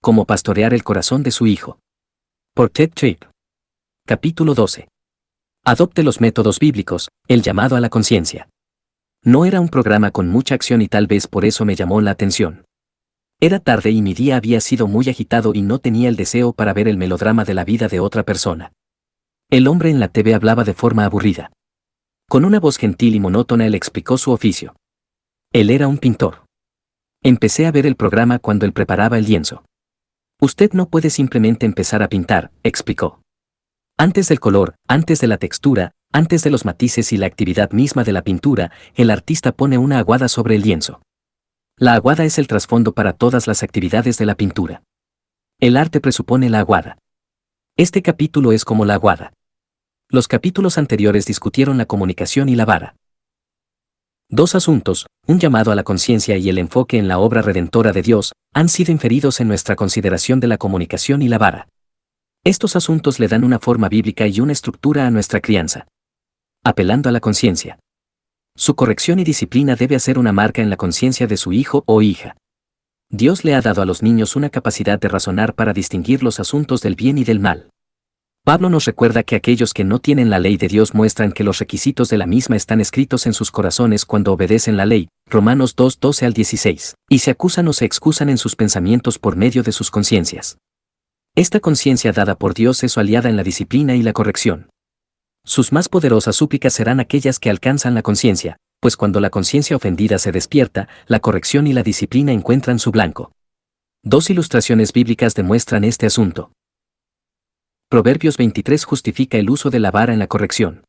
Cómo pastorear el corazón de su hijo. Por Ted Tripp. Capítulo 12. Adopte los métodos bíblicos, el llamado a la conciencia. No era un programa con mucha acción y tal vez por eso me llamó la atención. Era tarde y mi día había sido muy agitado y no tenía el deseo para ver el melodrama de la vida de otra persona. El hombre en la TV hablaba de forma aburrida. Con una voz gentil y monótona él explicó su oficio. Él era un pintor. Empecé a ver el programa cuando él preparaba el lienzo. Usted no puede simplemente empezar a pintar, explicó. Antes del color, antes de la textura, antes de los matices y la actividad misma de la pintura, el artista pone una aguada sobre el lienzo. La aguada es el trasfondo para todas las actividades de la pintura. El arte presupone la aguada. Este capítulo es como la aguada. Los capítulos anteriores discutieron la comunicación y la vara. Dos asuntos, un llamado a la conciencia y el enfoque en la obra redentora de Dios, han sido inferidos en nuestra consideración de la comunicación y la vara. Estos asuntos le dan una forma bíblica y una estructura a nuestra crianza. Apelando a la conciencia. Su corrección y disciplina debe hacer una marca en la conciencia de su hijo o hija. Dios le ha dado a los niños una capacidad de razonar para distinguir los asuntos del bien y del mal. Pablo nos recuerda que aquellos que no tienen la ley de Dios muestran que los requisitos de la misma están escritos en sus corazones cuando obedecen la ley, Romanos 2:12 al 16, y se acusan o se excusan en sus pensamientos por medio de sus conciencias. Esta conciencia dada por Dios es su aliada en la disciplina y la corrección. Sus más poderosas súplicas serán aquellas que alcanzan la conciencia, pues cuando la conciencia ofendida se despierta, la corrección y la disciplina encuentran su blanco. Dos ilustraciones bíblicas demuestran este asunto. Proverbios 23 justifica el uso de la vara en la corrección.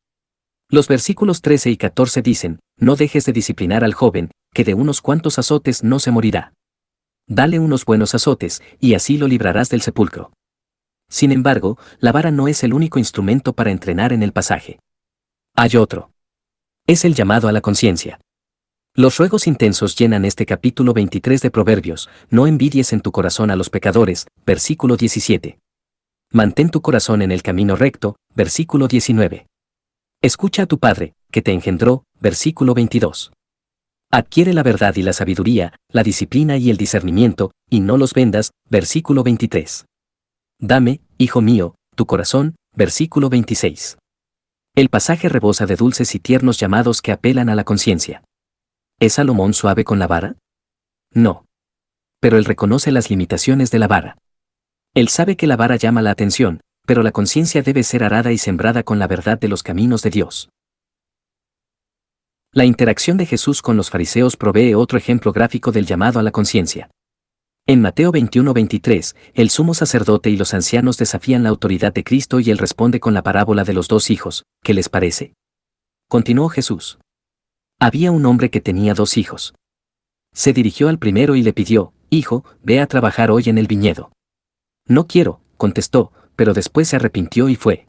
Los versículos 13 y 14 dicen, no dejes de disciplinar al joven, que de unos cuantos azotes no se morirá. Dale unos buenos azotes, y así lo librarás del sepulcro. Sin embargo, la vara no es el único instrumento para entrenar en el pasaje. Hay otro. Es el llamado a la conciencia. Los ruegos intensos llenan este capítulo 23 de Proverbios, no envidies en tu corazón a los pecadores, versículo 17. Mantén tu corazón en el camino recto, versículo 19. Escucha a tu padre, que te engendró, versículo 22. Adquiere la verdad y la sabiduría, la disciplina y el discernimiento, y no los vendas, versículo 23. Dame, hijo mío, tu corazón, versículo 26. El pasaje rebosa de dulces y tiernos llamados que apelan a la conciencia. ¿Es Salomón suave con la vara? No. Pero él reconoce las limitaciones de la vara. Él sabe que la vara llama la atención, pero la conciencia debe ser arada y sembrada con la verdad de los caminos de Dios. La interacción de Jesús con los fariseos provee otro ejemplo gráfico del llamado a la conciencia. En Mateo 21:23, el sumo sacerdote y los ancianos desafían la autoridad de Cristo y él responde con la parábola de los dos hijos. ¿Qué les parece? Continuó Jesús. Había un hombre que tenía dos hijos. Se dirigió al primero y le pidió, hijo, ve a trabajar hoy en el viñedo. No quiero, contestó, pero después se arrepintió y fue.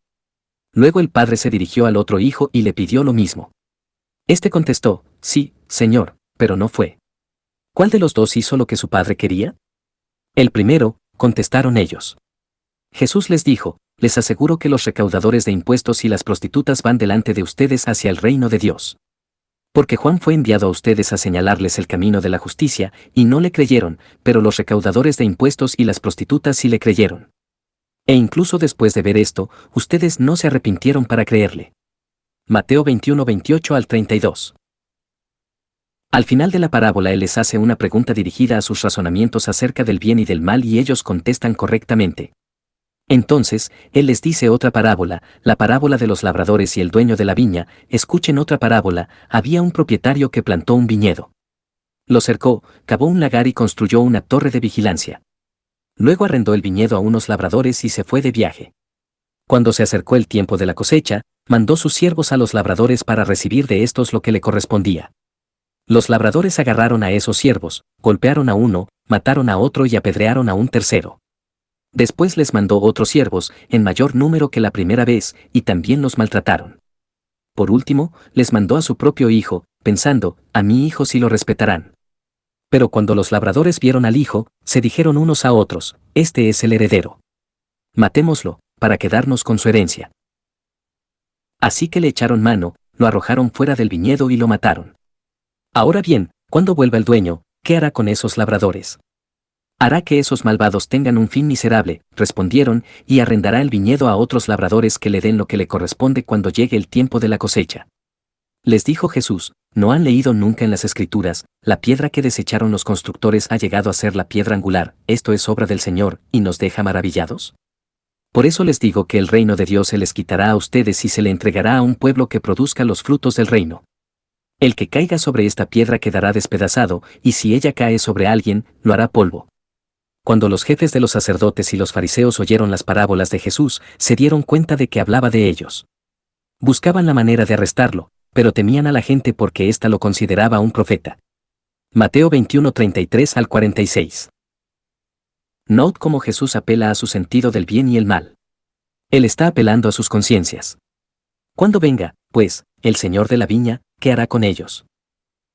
Luego el padre se dirigió al otro hijo y le pidió lo mismo. Este contestó, sí, señor, pero no fue. ¿Cuál de los dos hizo lo que su padre quería? El primero, contestaron ellos. Jesús les dijo, les aseguro que los recaudadores de impuestos y las prostitutas van delante de ustedes hacia el reino de Dios. Porque Juan fue enviado a ustedes a señalarles el camino de la justicia, y no le creyeron, pero los recaudadores de impuestos y las prostitutas sí le creyeron. E incluso después de ver esto, ustedes no se arrepintieron para creerle. Mateo 21:28 al 32. Al final de la parábola él les hace una pregunta dirigida a sus razonamientos acerca del bien y del mal y ellos contestan correctamente. Entonces, él les dice otra parábola, la parábola de los labradores y el dueño de la viña. Escuchen otra parábola, había un propietario que plantó un viñedo. Lo cercó, cavó un lagar y construyó una torre de vigilancia. Luego arrendó el viñedo a unos labradores y se fue de viaje. Cuando se acercó el tiempo de la cosecha, mandó sus siervos a los labradores para recibir de estos lo que le correspondía. Los labradores agarraron a esos siervos, golpearon a uno, mataron a otro y apedrearon a un tercero. Después les mandó otros siervos, en mayor número que la primera vez, y también los maltrataron. Por último, les mandó a su propio hijo, pensando, a mi hijo sí lo respetarán. Pero cuando los labradores vieron al hijo, se dijeron unos a otros, este es el heredero. Matémoslo, para quedarnos con su herencia. Así que le echaron mano, lo arrojaron fuera del viñedo y lo mataron. Ahora bien, cuando vuelva el dueño, ¿qué hará con esos labradores? Hará que esos malvados tengan un fin miserable, respondieron, y arrendará el viñedo a otros labradores que le den lo que le corresponde cuando llegue el tiempo de la cosecha. Les dijo Jesús, ¿no han leído nunca en las Escrituras, la piedra que desecharon los constructores ha llegado a ser la piedra angular, esto es obra del Señor, y nos deja maravillados? Por eso les digo que el reino de Dios se les quitará a ustedes y se le entregará a un pueblo que produzca los frutos del reino. El que caiga sobre esta piedra quedará despedazado, y si ella cae sobre alguien, lo hará polvo. Cuando los jefes de los sacerdotes y los fariseos oyeron las parábolas de Jesús, se dieron cuenta de que hablaba de ellos. Buscaban la manera de arrestarlo, pero temían a la gente porque ésta lo consideraba un profeta. Mateo 21:33 al 46. Note cómo Jesús apela a su sentido del bien y el mal. Él está apelando a sus conciencias. Cuando venga, pues, el Señor de la viña, ¿qué hará con ellos?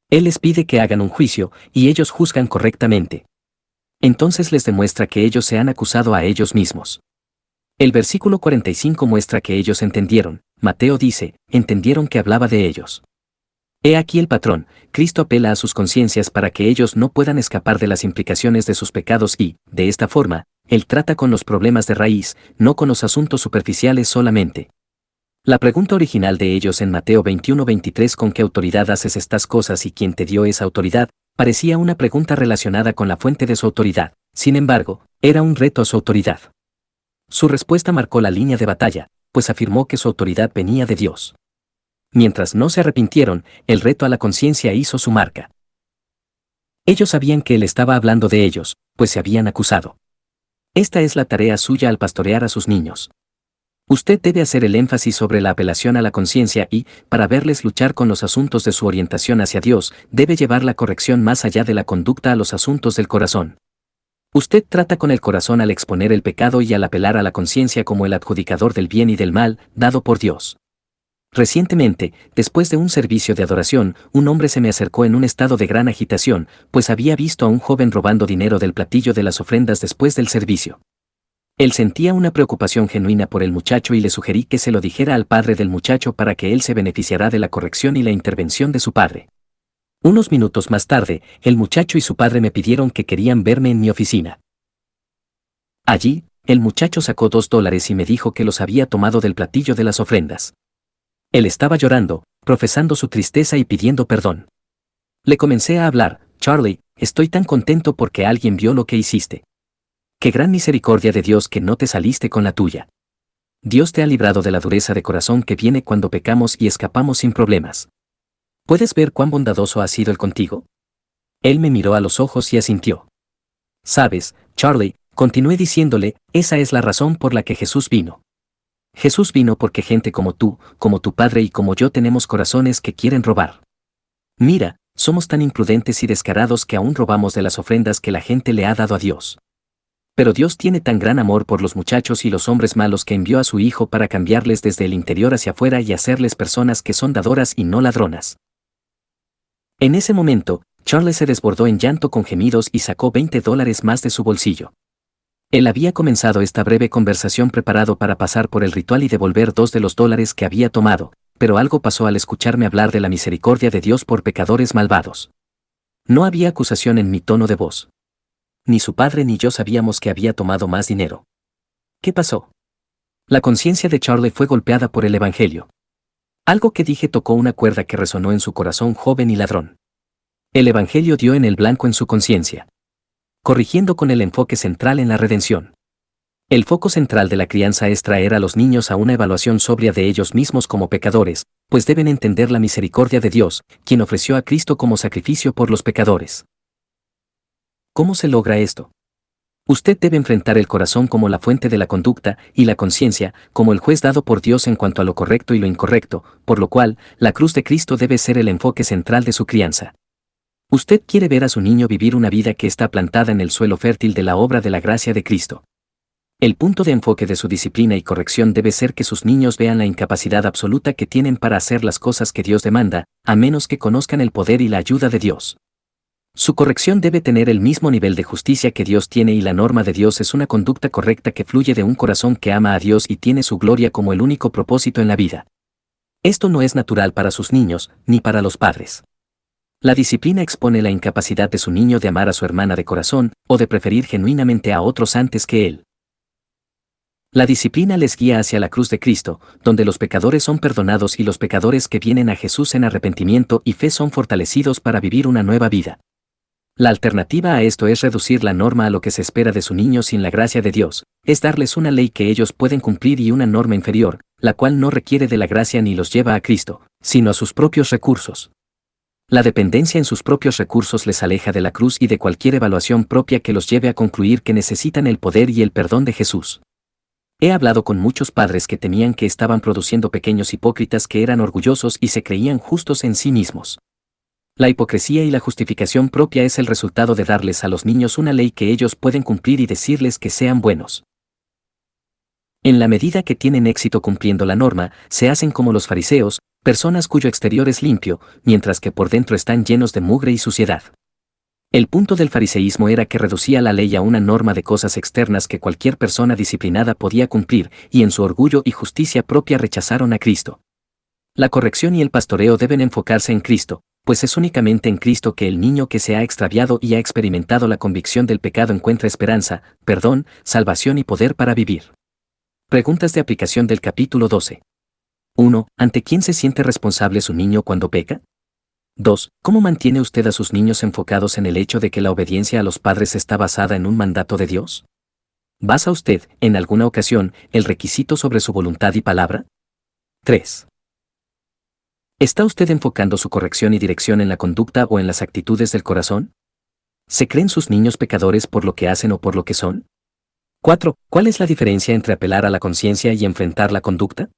Él les pide que hagan un juicio, y ellos juzgan correctamente. Entonces les demuestra que ellos se han acusado a ellos mismos. El versículo 45 muestra que ellos entendieron. Mateo dice, entendieron que hablaba de ellos. He aquí el patrón, Cristo apela a sus conciencias para que ellos no puedan escapar de las implicaciones de sus pecados y, de esta forma, Él trata con los problemas de raíz, no con los asuntos superficiales solamente. La pregunta original de ellos en Mateo 21:23 ¿con qué autoridad haces estas cosas y quién te dio esa autoridad? Parecía una pregunta relacionada con la fuente de su autoridad, sin embargo, era un reto a su autoridad. Su respuesta marcó la línea de batalla, pues afirmó que su autoridad venía de Dios. Mientras no se arrepintieron, el reto a la conciencia hizo su marca. Ellos sabían que él estaba hablando de ellos, pues se habían acusado. Esta es la tarea suya al pastorear a sus niños. Usted debe hacer el énfasis sobre la apelación a la conciencia y, para verles luchar con los asuntos de su orientación hacia Dios, debe llevar la corrección más allá de la conducta a los asuntos del corazón. Usted trata con el corazón al exponer el pecado y al apelar a la conciencia como el adjudicador del bien y del mal, dado por Dios. Recientemente, después de un servicio de adoración, un hombre se me acercó en un estado de gran agitación, pues había visto a un joven robando dinero del platillo de las ofrendas después del servicio. Él sentía una preocupación genuina por el muchacho y le sugerí que se lo dijera al padre del muchacho para que él se beneficiara de la corrección y la intervención de su padre. Unos minutos más tarde, el muchacho y su padre me pidieron que querían verme en mi oficina. Allí, el muchacho sacó $2 y me dijo que los había tomado del platillo de las ofrendas. Él estaba llorando, profesando su tristeza y pidiendo perdón. Le comencé a hablar, Charlie, estoy tan contento porque alguien vio lo que hiciste. Qué gran misericordia de Dios que no te saliste con la tuya. Dios te ha librado de la dureza de corazón que viene cuando pecamos y escapamos sin problemas. ¿Puedes ver cuán bondadoso ha sido Él contigo? Él me miró a los ojos y asintió. Sabes, Charlie, continué diciéndole, esa es la razón por la que Jesús vino. Jesús vino porque gente como tú, como tu padre y como yo tenemos corazones que quieren robar. Mira, somos tan imprudentes y descarados que aún robamos de las ofrendas que la gente le ha dado a Dios. Pero Dios tiene tan gran amor por los muchachos y los hombres malos que envió a su Hijo para cambiarles desde el interior hacia afuera y hacerles personas que son dadoras y no ladronas. En ese momento, Charles se desbordó en llanto con gemidos y sacó $20 más de su bolsillo. Él había comenzado esta breve conversación preparado para pasar por el ritual y devolver $2 que había tomado, pero algo pasó al escucharme hablar de la misericordia de Dios por pecadores malvados. No había acusación en mi tono de voz. Ni su padre ni yo sabíamos que había tomado más dinero. ¿Qué pasó? La conciencia de Charlie fue golpeada por el Evangelio. Algo que dije tocó una cuerda que resonó en su corazón joven y ladrón. El Evangelio dio en el blanco en su conciencia. Corrigiendo con el enfoque central en la redención. El foco central de la crianza es traer a los niños a una evaluación sobria de ellos mismos como pecadores, pues deben entender la misericordia de Dios, quien ofreció a Cristo como sacrificio por los pecadores. ¿Cómo se logra esto? Usted debe enfrentar el corazón como la fuente de la conducta y la conciencia como el juez dado por Dios en cuanto a lo correcto y lo incorrecto, por lo cual, la cruz de Cristo debe ser el enfoque central de su crianza. Usted quiere ver a su niño vivir una vida que está plantada en el suelo fértil de la obra de la gracia de Cristo. El punto de enfoque de su disciplina y corrección debe ser que sus niños vean la incapacidad absoluta que tienen para hacer las cosas que Dios demanda, a menos que conozcan el poder y la ayuda de Dios. Su corrección debe tener el mismo nivel de justicia que Dios tiene y la norma de Dios es una conducta correcta que fluye de un corazón que ama a Dios y tiene su gloria como el único propósito en la vida. Esto no es natural para sus niños, ni para los padres. La disciplina expone la incapacidad de su niño de amar a su hermana de corazón, o de preferir genuinamente a otros antes que él. La disciplina les guía hacia la cruz de Cristo, donde los pecadores son perdonados y los pecadores que vienen a Jesús en arrepentimiento y fe son fortalecidos para vivir una nueva vida. La alternativa a esto es reducir la norma a lo que se espera de su niño sin la gracia de Dios, es darles una ley que ellos pueden cumplir y una norma inferior, la cual no requiere de la gracia ni los lleva a Cristo, sino a sus propios recursos. La dependencia en sus propios recursos les aleja de la cruz y de cualquier evaluación propia que los lleve a concluir que necesitan el poder y el perdón de Jesús. He hablado con muchos padres que temían que estaban produciendo pequeños hipócritas que eran orgullosos y se creían justos en sí mismos. La hipocresía y la justificación propia es el resultado de darles a los niños una ley que ellos pueden cumplir y decirles que sean buenos. En la medida que tienen éxito cumpliendo la norma, se hacen como los fariseos, personas cuyo exterior es limpio, mientras que por dentro están llenos de mugre y suciedad. El punto del fariseísmo era que reducía la ley a una norma de cosas externas que cualquier persona disciplinada podía cumplir, y en su orgullo y justicia propia rechazaron a Cristo. La corrección y el pastoreo deben enfocarse en Cristo, pues es únicamente en Cristo que el niño que se ha extraviado y ha experimentado la convicción del pecado encuentra esperanza, perdón, salvación y poder para vivir. Preguntas de aplicación del capítulo 12. 1. ¿Ante quién se siente responsable su niño cuando peca? 2. ¿Cómo mantiene usted a sus niños enfocados en el hecho de que la obediencia a los padres está basada en un mandato de Dios? ¿Basa usted, en alguna ocasión, el requisito sobre su voluntad y palabra? 3. ¿Está usted enfocando su corrección y dirección en la conducta o en las actitudes del corazón? ¿Se creen sus niños pecadores por lo que hacen o por lo que son? 4. ¿Cuál es la diferencia entre apelar a la conciencia y enfrentar la conducta?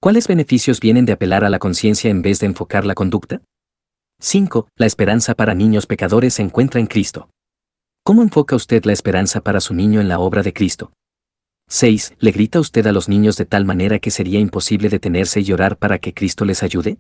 ¿Cuáles beneficios vienen de apelar a la conciencia en vez de enfocar la conducta? 5. La esperanza para niños pecadores se encuentra en Cristo. ¿Cómo enfoca usted la esperanza para su niño en la obra de Cristo? 6. ¿Le grita usted a los niños de tal manera que sería imposible detenerse y orar para que Cristo les ayude?